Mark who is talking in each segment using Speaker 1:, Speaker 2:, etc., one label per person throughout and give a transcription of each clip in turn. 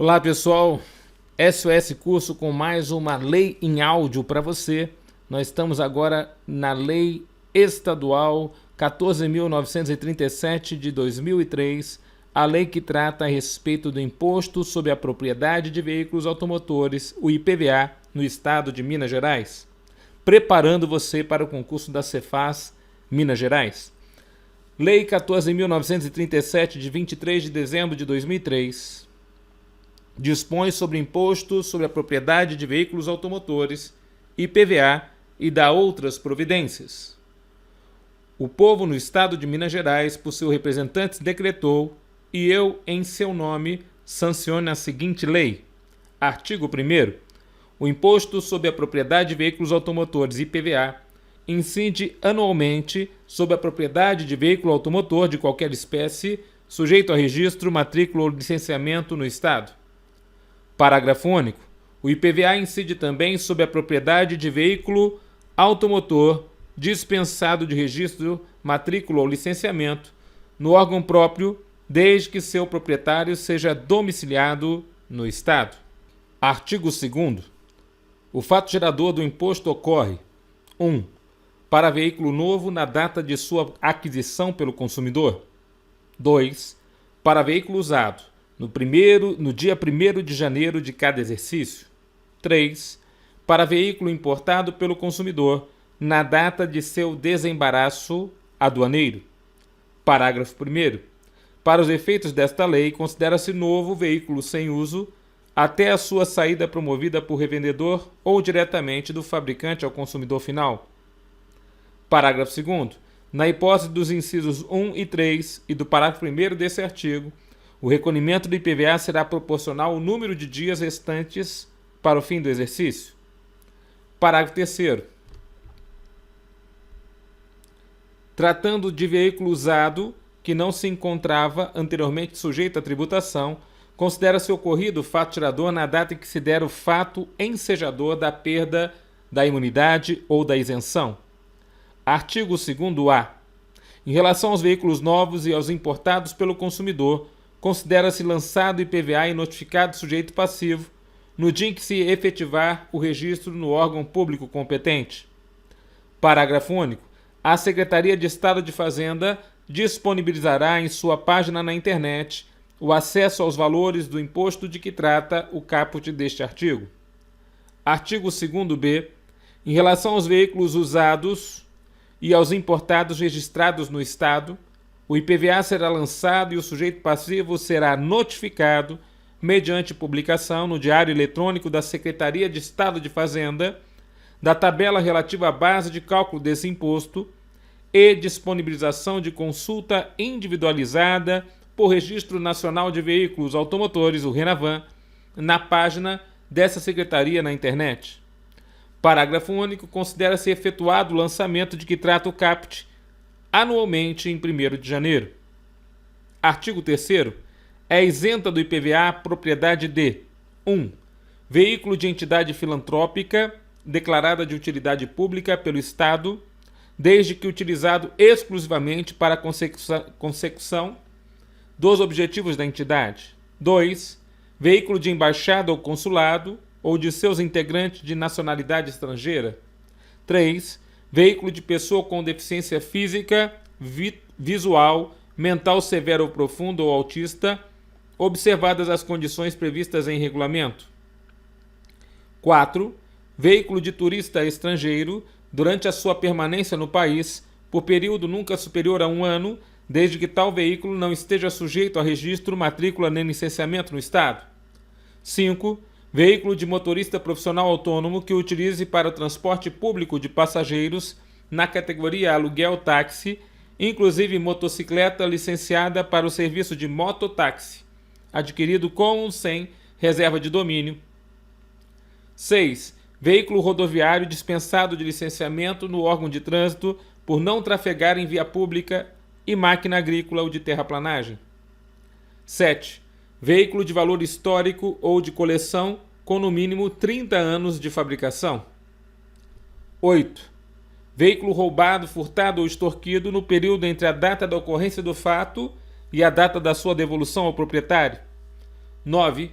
Speaker 1: Olá pessoal, SOS Curso com mais uma lei em áudio para você. Nós estamos agora na Lei Estadual 14.937 de 2003, a lei que trata a respeito do Imposto sobre a Propriedade de Veículos Automotores, o IPVA, no estado de Minas Gerais, preparando você para o concurso da Cefaz Minas Gerais. Lei 14.937 de 23 de dezembro de 2003 dispõe sobre imposto sobre a propriedade de veículos automotores, IPVA, e dá outras providências. O povo no estado de Minas Gerais, por seus representantes, decretou, e eu, em seu nome, sanciono a seguinte lei. Artigo 1º. O imposto sobre a propriedade de veículos automotores, IPVA, incide anualmente sobre a propriedade de veículo automotor de qualquer espécie, sujeito a registro, matrícula ou licenciamento no estado. Parágrafo único. O IPVA incide também sobre a propriedade de veículo automotor dispensado de registro, matrícula ou licenciamento no órgão próprio, desde que seu proprietário seja domiciliado no estado. Artigo 2º. O fato gerador do imposto ocorre: 1. Para veículo novo na data de sua aquisição pelo consumidor. 2. Para veículo usado no dia 1º de janeiro de cada exercício. 3. Para veículo importado pelo consumidor na data de seu desembaraço aduaneiro. Parágrafo 1º. Para os efeitos desta lei, considera-se novo veículo sem uso até a sua saída promovida por revendedor ou diretamente do fabricante ao consumidor final. Parágrafo 2º. Na hipótese dos incisos 1 e 3 e do parágrafo 1º desse artigo, o recolhimento do IPVA será proporcional ao número de dias restantes para o fim do exercício. Parágrafo 3º. Tratando de veículo usado que não se encontrava anteriormente sujeito à tributação, considera-se ocorrido o fato gerador na data em que se der o fato ensejador da perda da imunidade ou da isenção. Artigo 2º-A. Em relação aos veículos novos e aos importados pelo consumidor, considera-se lançado IPVA e notificado sujeito passivo no dia em que se efetivar o registro no órgão público competente. Parágrafo único. A Secretaria de Estado de Fazenda disponibilizará em sua página na internet o acesso aos valores do imposto de que trata o caput deste artigo. Artigo 2º-B. Em relação aos veículos usados e aos importados registrados no estado, o IPVA será lançado e o sujeito passivo será notificado mediante publicação no Diário Eletrônico da Secretaria de Estado de Fazenda da tabela relativa à base de cálculo desse imposto e disponibilização de consulta individualizada por Registro Nacional de Veículos Automotores, o RENAVAN, na página dessa secretaria na internet. Parágrafo único. Considera-se efetuado o lançamento de que trata o caput anualmente em 1º de janeiro. Artigo 3º. É isenta do IPVA a propriedade de 1. Veículo de entidade filantrópica declarada de utilidade pública pelo Estado, desde que utilizado exclusivamente para a consecução dos objetivos da entidade. 2. Veículo de embaixada ou consulado ou de seus integrantes de nacionalidade estrangeira. 3. Veículo de pessoa com deficiência física, visual, mental severa ou profunda ou autista, observadas as condições previstas em regulamento. 4. Veículo de turista estrangeiro durante a sua permanência no país, por período nunca superior a 1 ano, desde que tal veículo não esteja sujeito a registro, matrícula nem licenciamento no Estado. 5. Veículo de motorista profissional autônomo que utilize para o transporte público de passageiros na categoria aluguel-táxi, inclusive motocicleta licenciada para o serviço de mototáxi, adquirido com ou sem reserva de domínio. 6. Veículo rodoviário dispensado de licenciamento no órgão de trânsito por não trafegar em via pública e máquina agrícola ou de terraplanagem. 7. Veículo de valor histórico ou de coleção com no mínimo 30 anos de fabricação. 8. Veículo roubado, furtado ou extorquido no período entre a data da ocorrência do fato e a data da sua devolução ao proprietário. 9.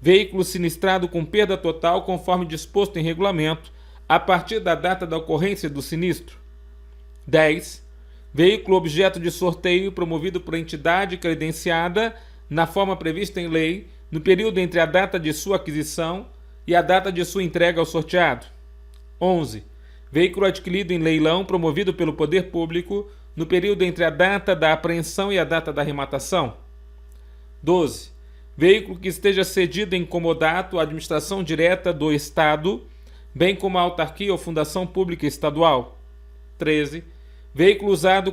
Speaker 1: veículo sinistrado com perda total conforme disposto em regulamento a partir da data da ocorrência do sinistro. 10. Veículo objeto de sorteio promovido por entidade credenciada na forma prevista em lei no período entre a data de sua aquisição e a data de sua entrega ao sorteado. 11. Veículo adquirido em leilão promovido pelo poder público no período entre a data da apreensão e a data da arrematação. 12. Veículo que esteja cedido em comodato à administração direta do Estado, bem como à autarquia ou fundação pública estadual. 13. Veículo usado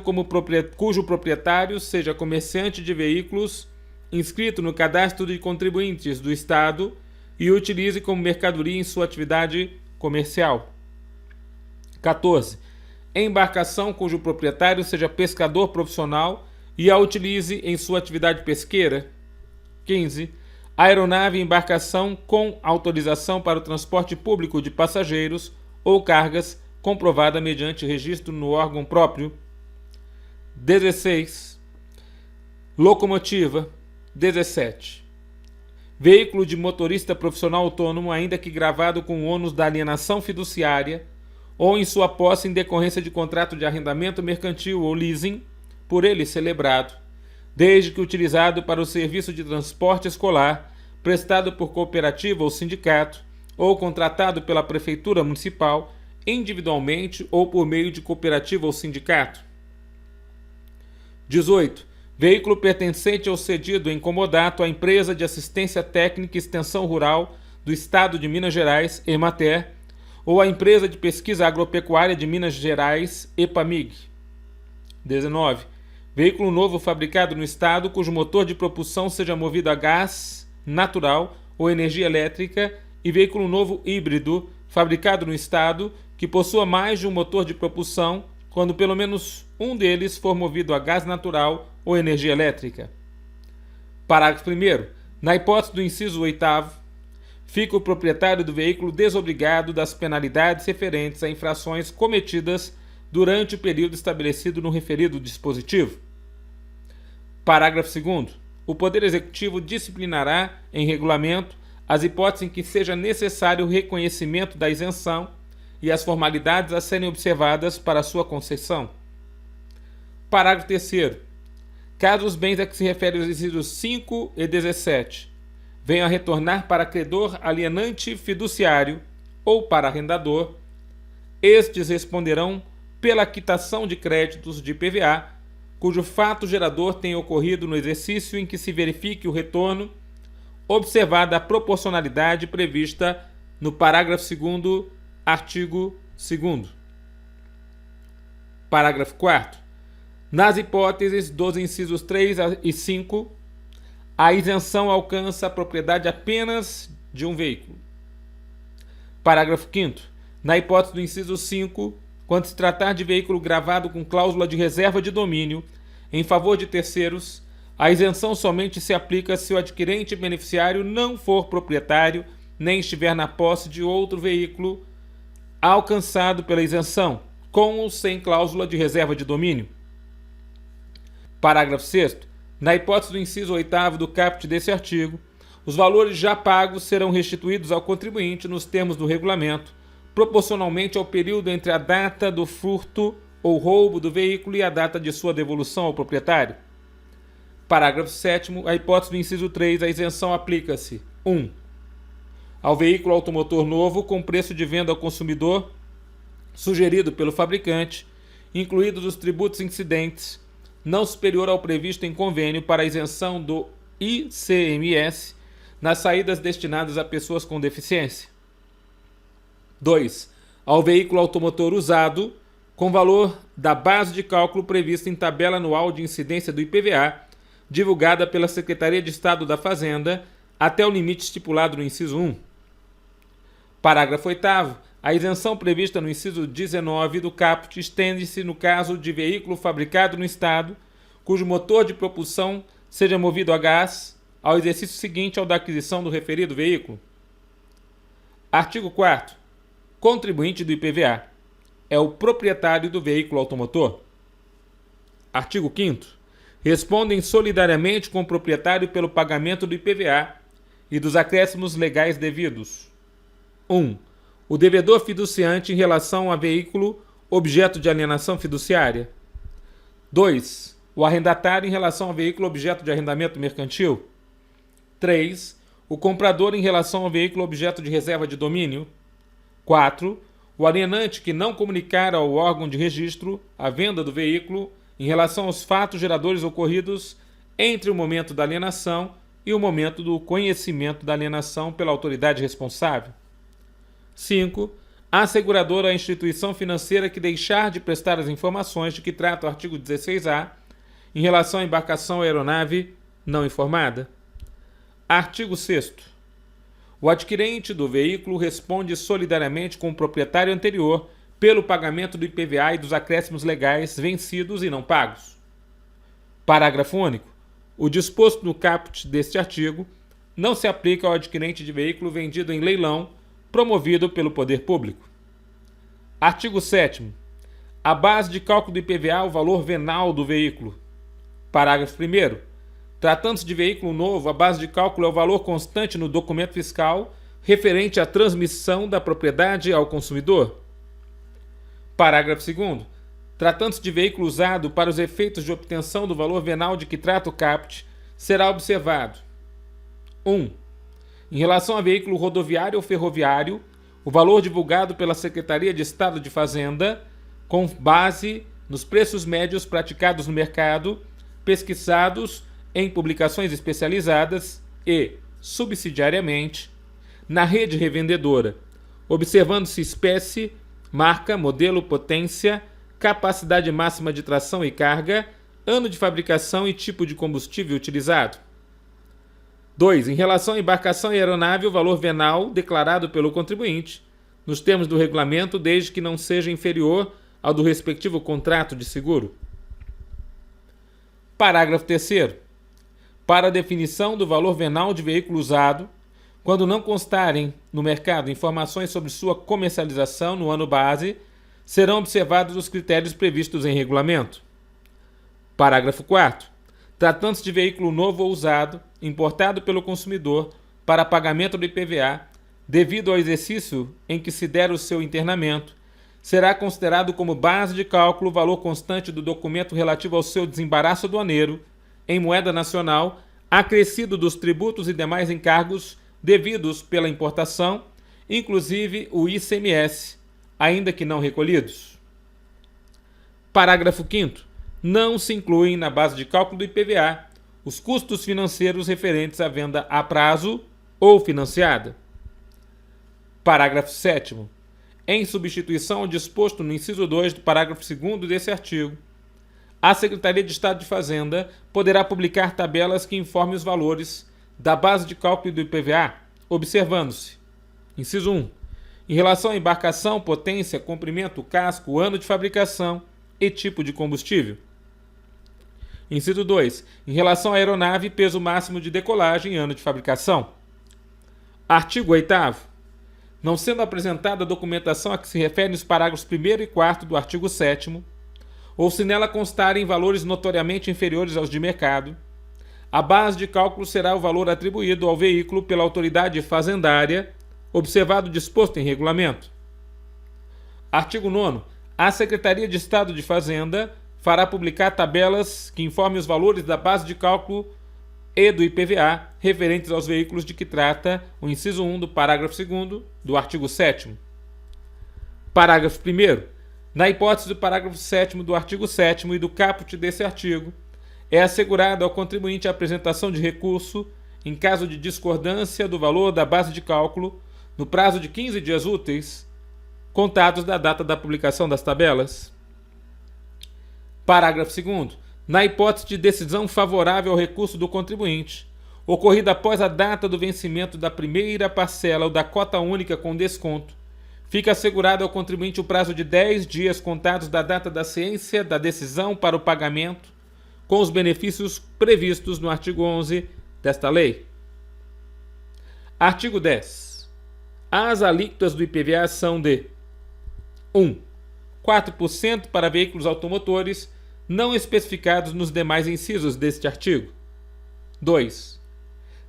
Speaker 1: cujo proprietário seja comerciante de veículos inscrito no cadastro de contribuintes do Estado e o utilize como mercadoria em sua atividade comercial. 14. Embarcação cujo proprietário seja pescador profissional e a utilize em sua atividade pesqueira. 15. Aeronave e embarcação com autorização para o transporte público de passageiros ou cargas comprovada mediante registro no órgão próprio. 16. Locomotiva. 17. Veículo de motorista profissional autônomo, ainda que gravado com o ônus da alienação fiduciária ou em sua posse em decorrência de contrato de arrendamento mercantil ou leasing, por ele celebrado, desde que utilizado para o serviço de transporte escolar, prestado por cooperativa ou sindicato, ou contratado pela prefeitura municipal, individualmente ou por meio de cooperativa ou sindicato. 18. Veículo pertencente ou cedido em comodato à Empresa de Assistência Técnica e Extensão Rural do Estado de Minas Gerais, EMATER, ou à Empresa de Pesquisa Agropecuária de Minas Gerais, EPAMIG. 19. Veículo novo fabricado no Estado cujo motor de propulsão seja movido a gás natural ou energia elétrica e veículo novo híbrido fabricado no Estado que possua mais de um motor de propulsão quando pelo menos um deles for movido a gás natural ou energia elétrica. Parágrafo 1º. Na hipótese do inciso 8º, fica o proprietário do veículo desobrigado das penalidades referentes a infrações cometidas durante o período estabelecido no referido dispositivo. Parágrafo 2º. O Poder Executivo disciplinará, em regulamento, as hipóteses em que seja necessário o reconhecimento da isenção e as formalidades a serem observadas para sua concessão. Parágrafo 3º. Caso os bens a que se refere os incisos 5 e 17 venham a retornar para credor alienante fiduciário ou para arrendador, estes responderão pela quitação de créditos de IPVA, cujo fato gerador tenha ocorrido no exercício em que se verifique o retorno, observada a proporcionalidade prevista no parágrafo 2º, artigo 2º. Parágrafo 4º. Nas hipóteses dos incisos 3 e 5, a isenção alcança a propriedade apenas de um veículo. Parágrafo 5º. Na hipótese do inciso 5, quando se tratar de veículo gravado com cláusula de reserva de domínio em favor de terceiros, a isenção somente se aplica se o adquirente beneficiário não for proprietário nem estiver na posse de outro veículo alcançado pela isenção, com ou sem cláusula de reserva de domínio. Parágrafo 6º. Na hipótese do inciso 8º do caput desse artigo, os valores já pagos serão restituídos ao contribuinte nos termos do regulamento, proporcionalmente ao período entre a data do furto ou roubo do veículo e a data de sua devolução ao proprietário. Parágrafo 7º. A hipótese do inciso 3, a isenção aplica-se: 1. Ao veículo automotor novo com preço de venda ao consumidor sugerido pelo fabricante, incluídos os tributos incidentes, não superior ao previsto em convênio para a isenção do ICMS nas saídas destinadas a pessoas com deficiência. 2. Ao veículo automotor usado, com valor da base de cálculo prevista em tabela anual de incidência do IPVA, divulgada pela Secretaria de Estado da Fazenda, até o limite estipulado no inciso 1. Parágrafo 8º. A isenção prevista no inciso 19 do caput estende-se no caso de veículo fabricado no Estado, cujo motor de propulsão seja movido a gás, ao exercício seguinte ao da aquisição do referido veículo. Artigo 4º. Contribuinte do IPVA é o proprietário do veículo automotor. Artigo 5º. Respondem solidariamente com o proprietário pelo pagamento do IPVA e dos acréscimos legais devidos. 1. O devedor fiduciante em relação a veículo objeto de alienação fiduciária. 2. O arrendatário em relação a veículo objeto de arrendamento mercantil. 3. O comprador em relação ao veículo objeto de reserva de domínio. 4. O alienante que não comunicar ao órgão de registro a venda do veículo em relação aos fatos geradores ocorridos entre o momento da alienação e o momento do conhecimento da alienação pela autoridade responsável. 5. A asseguradora ou a instituição financeira que deixar de prestar as informações de que trata o artigo 16-A em relação à embarcação ou aeronave não informada. Artigo 6º. O adquirente do veículo responde solidariamente com o proprietário anterior pelo pagamento do IPVA e dos acréscimos legais vencidos e não pagos. Parágrafo único. O disposto no caput deste artigo não se aplica ao adquirente de veículo vendido em leilão promovido pelo poder público. Artigo 7º. A base de cálculo do IPVA é o valor venal do veículo. Parágrafo 1º. Tratando-se de veículo novo, a base de cálculo é o valor constante no documento fiscal referente à transmissão da propriedade ao consumidor. Parágrafo 2º. Tratando-se de veículo usado para os efeitos de obtenção do valor venal de que trata o caput, será observado: 1. Em relação a veículo rodoviário ou ferroviário, o valor divulgado pela Secretaria de Estado de Fazenda, com base nos preços médios praticados no mercado, pesquisados em publicações especializadas e, subsidiariamente, na rede revendedora, observando-se espécie, marca, modelo, potência, capacidade máxima de tração e carga, ano de fabricação e tipo de combustível utilizado. 2. Em relação à embarcação e aeronave, o valor venal declarado pelo contribuinte, nos termos do regulamento, desde que não seja inferior ao do respectivo contrato de seguro. Parágrafo 3º. Para a definição do valor venal de veículo usado, quando não constarem no mercado informações sobre sua comercialização no ano base, serão observados os critérios previstos em regulamento. Parágrafo 4º. Tratando-se de veículo novo ou usado, importado pelo consumidor para pagamento do IPVA, devido ao exercício em que se der o seu internamento, será considerado como base de cálculo o valor constante do documento relativo ao seu desembaraço aduaneiro, em moeda nacional, acrescido dos tributos e demais encargos devidos pela importação, inclusive o ICMS, ainda que não recolhidos. Parágrafo 5º. Não se incluem na base de cálculo do IPVA os custos financeiros referentes à venda a prazo ou financiada. Parágrafo 7º. Em substituição ao disposto no inciso 2 do parágrafo 2º desse artigo, a Secretaria de Estado de Fazenda poderá publicar tabelas que informem os valores da base de cálculo do IPVA, observando-se: inciso 1. Em relação à embarcação, potência, comprimento, casco, ano de fabricação e tipo de combustível. Inciso 2. Em relação à aeronave, peso máximo de decolagem e ano de fabricação. Artigo 8º. Não sendo apresentada a documentação a que se referem os parágrafos 1º e 4º do artigo 7º, ou se nela constarem valores notoriamente inferiores aos de mercado, a base de cálculo será o valor atribuído ao veículo pela autoridade fazendária, observado o disposto em regulamento. Artigo 9º. A Secretaria de Estado de Fazenda fará publicar tabelas que informem os valores da base de cálculo e do IPVA referentes aos veículos de que trata o inciso 1 do parágrafo 2º do artigo 7º. Parágrafo 1º. Na hipótese do parágrafo 7º do artigo 7º e do caput desse artigo, é assegurada ao contribuinte a apresentação de recurso em caso de discordância do valor da base de cálculo no prazo de 15 dias úteis, contados da data da publicação das tabelas. Parágrafo 2º. Na hipótese de decisão favorável ao recurso do contribuinte, ocorrida após a data do vencimento da primeira parcela ou da cota única com desconto, fica assegurado ao contribuinte o prazo de 10 dias contados da data da ciência da decisão para o pagamento, com os benefícios previstos no artigo 11 desta lei. Artigo 10. As alíquotas do IPVA são de 1. 4% para veículos automotores não especificados nos demais incisos deste artigo. 2.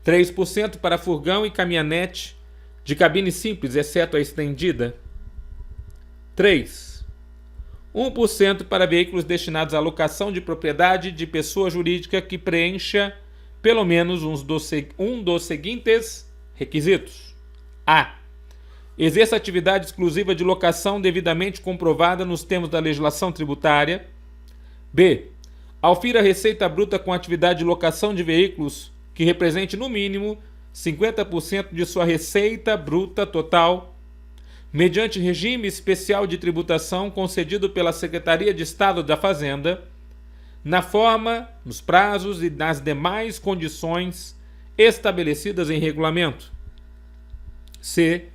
Speaker 1: 3% para furgão e caminhonete de cabine simples, exceto a estendida. 3. 1% para veículos destinados à locação de propriedade de pessoa jurídica que preencha pelo menos um dos seguintes requisitos. A. Exerça atividade exclusiva de locação devidamente comprovada nos termos da legislação tributária. B. Aufira a receita bruta com atividade de locação de veículos que represente no mínimo 50% de sua receita bruta total, mediante regime especial de tributação concedido pela Secretaria de Estado da Fazenda, na forma, nos prazos e nas demais condições estabelecidas em regulamento. C.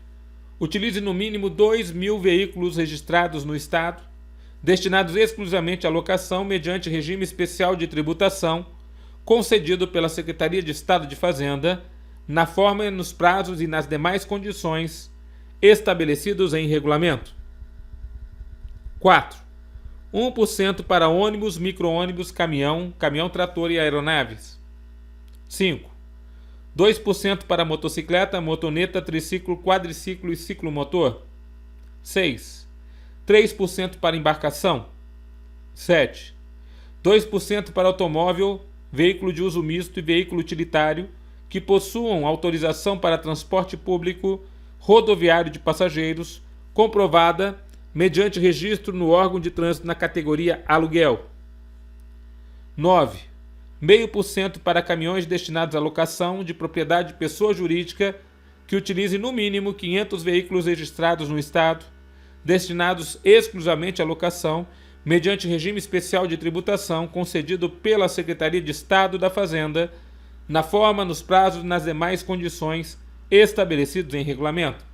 Speaker 1: Utilize no mínimo 2.000 veículos registrados no Estado, destinados exclusivamente à locação mediante regime especial de tributação concedido pela Secretaria de Estado de Fazenda, na forma, nos prazos e nas demais condições estabelecidos em regulamento. 4. 1% para ônibus, micro-ônibus, caminhão, caminhão-trator e aeronaves. 5. 2% para motocicleta, motoneta, triciclo, quadriciclo e ciclomotor. 6. 3% para embarcação. 7. 2% para automóvel, veículo de uso misto e veículo utilitário que possuam autorização para transporte público rodoviário de passageiros comprovada mediante registro no órgão de trânsito na categoria aluguel. 9. 0,5% para caminhões destinados à locação de propriedade de pessoa jurídica que utilize no mínimo 500 veículos registrados no Estado, destinados exclusivamente à locação, mediante regime especial de tributação concedido pela Secretaria de Estado da Fazenda, na forma, nos prazos e nas demais condições estabelecidos em regulamento.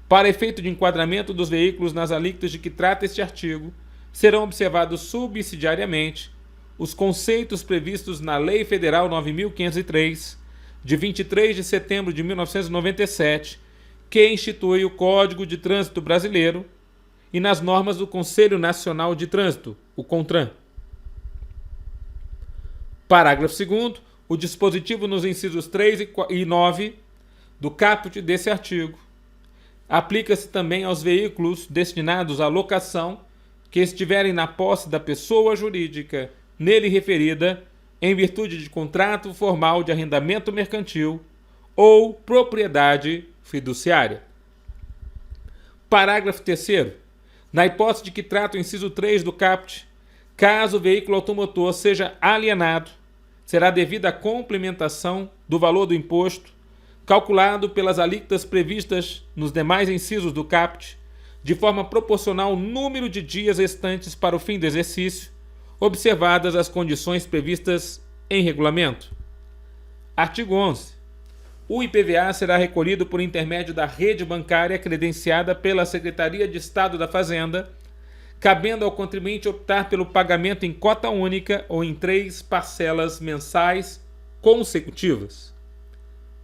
Speaker 1: Para efeito de enquadramento dos veículos nas alíquotas de que trata este artigo, serão observados subsidiariamente os conceitos previstos na Lei Federal 9.503, de 23 de setembro de 1997, que institui o Código de Trânsito Brasileiro, e nas normas do Conselho Nacional de Trânsito, o CONTRAN. Parágrafo 2º. O dispositivo nos incisos 3 e 9 do caput desse artigo aplica-se também aos veículos destinados à locação que estiverem na posse da pessoa jurídica nele referida em virtude de contrato formal de arrendamento mercantil ou propriedade fiduciária. Parágrafo 3º. Na hipótese de que trata o inciso 3 do caput, caso o veículo automotor seja alienado, será devida a complementação do valor do imposto, calculado pelas alíquotas previstas nos demais incisos do caput, de forma proporcional ao número de dias restantes para o fim do exercício, observadas as condições previstas em regulamento. Artigo 11. O IPVA será recolhido por intermédio da rede bancária credenciada pela Secretaria de Estado da Fazenda, cabendo ao contribuinte optar pelo pagamento em cota única ou em 3 parcelas mensais consecutivas.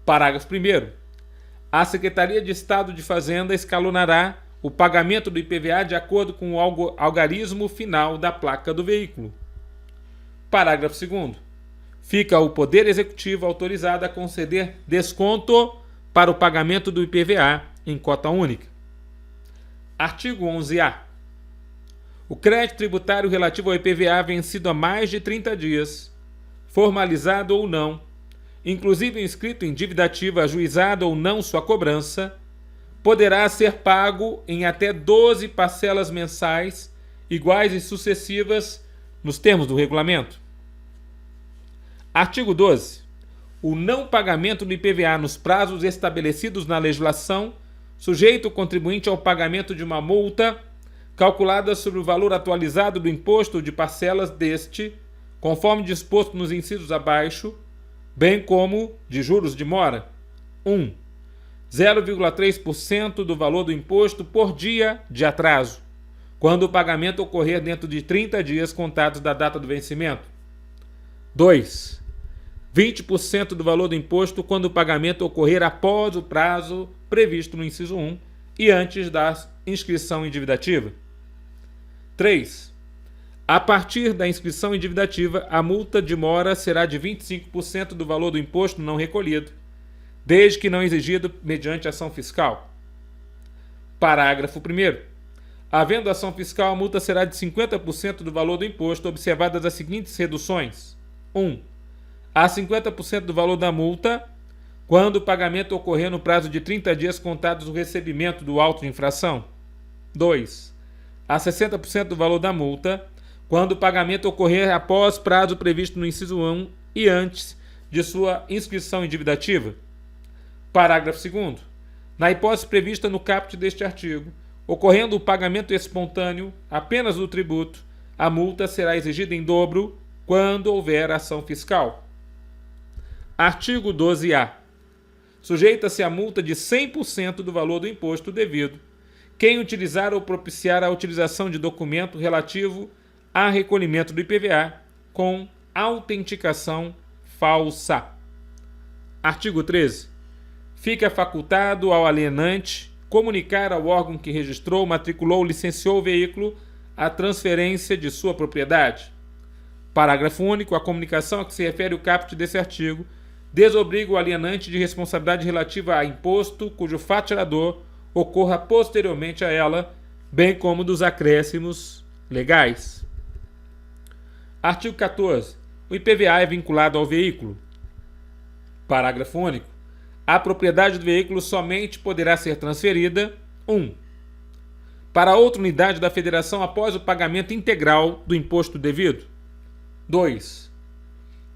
Speaker 1: Parágrafo 1º. A Secretaria de Estado de Fazenda escalonará o pagamento do IPVA de acordo com o algarismo final da placa do veículo. Parágrafo 2º. Fica o Poder Executivo autorizado a conceder desconto para o pagamento do IPVA em cota única. Artigo 11-A. O crédito tributário relativo ao IPVA vencido há mais de 30 dias, formalizado ou não, inclusive inscrito em dívida ativa, ajuizada ou não sua cobrança, poderá ser pago em até 12 parcelas mensais, iguais e sucessivas, nos termos do regulamento. Artigo 12. O não pagamento do IPVA nos prazos estabelecidos na legislação sujeita o contribuinte ao pagamento de uma multa calculada sobre o valor atualizado do imposto de parcelas deste, conforme disposto nos incisos abaixo, bem como de juros de mora. 1. 0,3% do valor do imposto por dia de atraso, quando o pagamento ocorrer dentro de 30 dias contados da data do vencimento. 2. 20% do valor do imposto quando o pagamento ocorrer após o prazo previsto no inciso 1 e antes da inscrição em dívida ativa. 3. A partir da inscrição endividativa, a multa de mora será de 25% do valor do imposto não recolhido, desde que não exigido mediante ação fiscal. Parágrafo 1º. Havendo ação fiscal, a multa será de 50% do valor do imposto, observadas as seguintes reduções. 1. A 50% do valor da multa, quando o pagamento ocorrer no prazo de 30 dias contados do recebimento do auto de infração. 2. A 60% do valor da multa, quando o pagamento ocorrer após prazo previsto no inciso 1 e antes de sua inscrição endividativa. Parágrafo 2º. Na hipótese prevista no caput deste artigo, ocorrendo o pagamento espontâneo apenas do tributo, a multa será exigida em dobro quando houver ação fiscal. Artigo 12-A. Sujeita-se a multa de 100% do valor do imposto devido quem utilizar ou propiciar a utilização de documento relativo a recolhimento do IPVA com autenticação falsa. Artigo 13. Fica facultado ao alienante comunicar ao órgão que registrou, matriculou ou licenciou o veículo a transferência de sua propriedade. Parágrafo único. A comunicação a que se refere o caput desse artigo desobriga o alienante de responsabilidade relativa a imposto cujo faturador ocorra posteriormente a ela, bem como dos acréscimos legais. Artigo 14. O IPVA é vinculado ao veículo. Parágrafo único. A propriedade do veículo somente poderá ser transferida 1. Para outra unidade da federação após o pagamento integral do imposto devido. 2.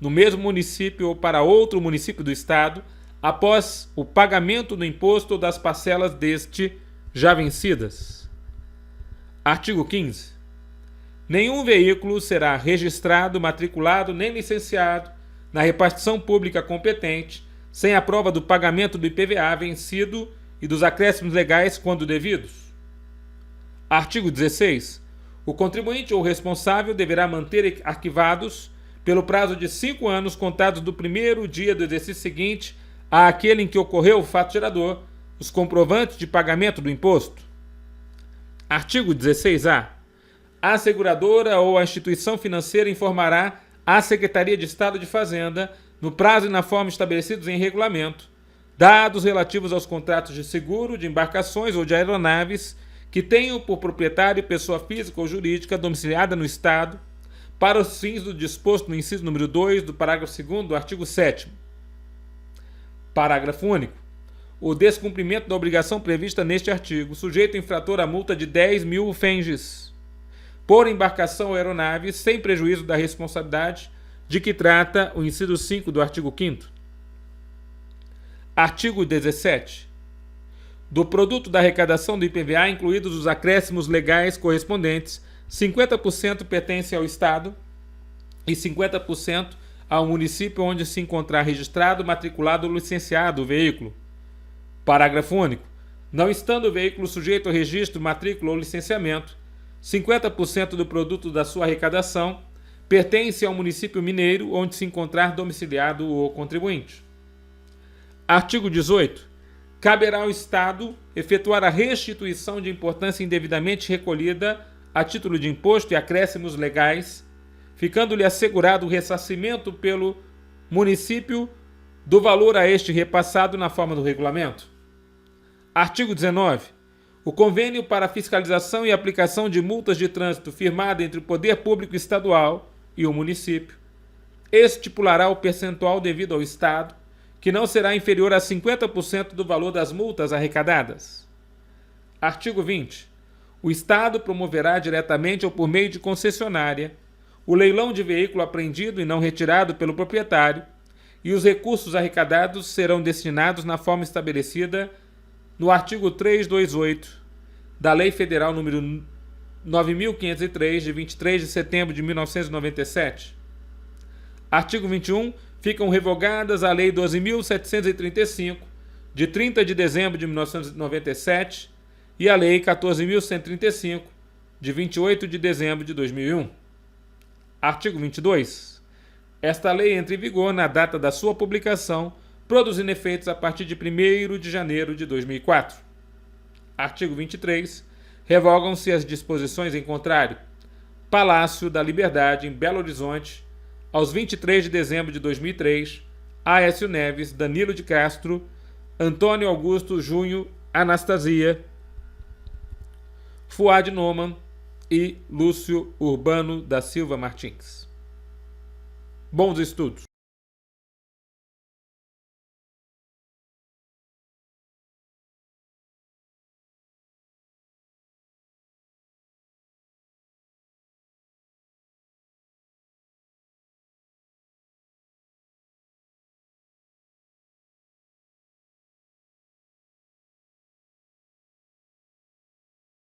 Speaker 1: No mesmo município ou para outro município do estado após o pagamento do imposto ou das parcelas deste já vencidas. Artigo 15. Nenhum veículo será registrado, matriculado nem licenciado na repartição pública competente sem a prova do pagamento do IPVA vencido e dos acréscimos legais quando devidos. Artigo 16. O contribuinte ou responsável deverá manter arquivados, pelo prazo de 5 anos contados do primeiro dia do exercício seguinte àquele em que ocorreu o fato gerador, os comprovantes de pagamento do imposto. Artigo 16-A. A seguradora ou a instituição financeira informará à Secretaria de Estado de Fazenda, no prazo e na forma estabelecidos em regulamento, dados relativos aos contratos de seguro de embarcações ou de aeronaves que tenham por proprietário pessoa física ou jurídica domiciliada no Estado, para os fins do disposto no inciso número 2 do parágrafo 2º do artigo 7º. Parágrafo único. O descumprimento da obrigação prevista neste artigo sujeita o infrator a multa de 10.000 fenges por embarcação ou aeronave, sem prejuízo da responsabilidade de que trata o inciso 5 do artigo 5º. Artigo 17. Do produto da arrecadação do IPVA, incluídos os acréscimos legais correspondentes, 50% pertence ao Estado e 50% ao município onde se encontrar registrado, matriculado ou licenciado o veículo. Parágrafo único. Não estando o veículo sujeito ao registro, matrícula ou licenciamento, 50% do produto da sua arrecadação pertence ao município mineiro onde se encontrar domiciliado o contribuinte. Artigo 18. Caberá ao Estado efetuar a restituição de importância indevidamente recolhida a título de imposto e acréscimos legais, ficando-lhe assegurado o ressarcimento pelo município do valor a este repassado na forma do regulamento. Artigo 19. O convênio para fiscalização e aplicação de multas de trânsito firmado entre o Poder Público Estadual e o município estipulará o percentual devido ao Estado, que não será inferior a 50% do valor das multas arrecadadas. Artigo 20. O Estado promoverá diretamente ou por meio de concessionária o leilão de veículo apreendido e não retirado pelo proprietário, e os recursos arrecadados serão destinados na forma estabelecida no artigo 328 da Lei Federal nº 9.503, de 23 de setembro de 1997. Artigo 21. Ficam revogadas a Lei 12.735, de 30 de dezembro de 1997, e a Lei 14.135, de 28 de dezembro de 2001. Artigo 22. Esta lei entra em vigor na data da sua publicação, produzindo efeitos a partir de 1º de janeiro de 2004. Artigo 23. Revogam-se as disposições em contrário. Palácio da Liberdade, em Belo Horizonte, aos 23 de dezembro de 2003, Aécio Neves, Danilo de Castro, Antônio Augusto Junho Anastasia, Fuad Noman e Lúcio Urbano da Silva Martins. Bons estudos!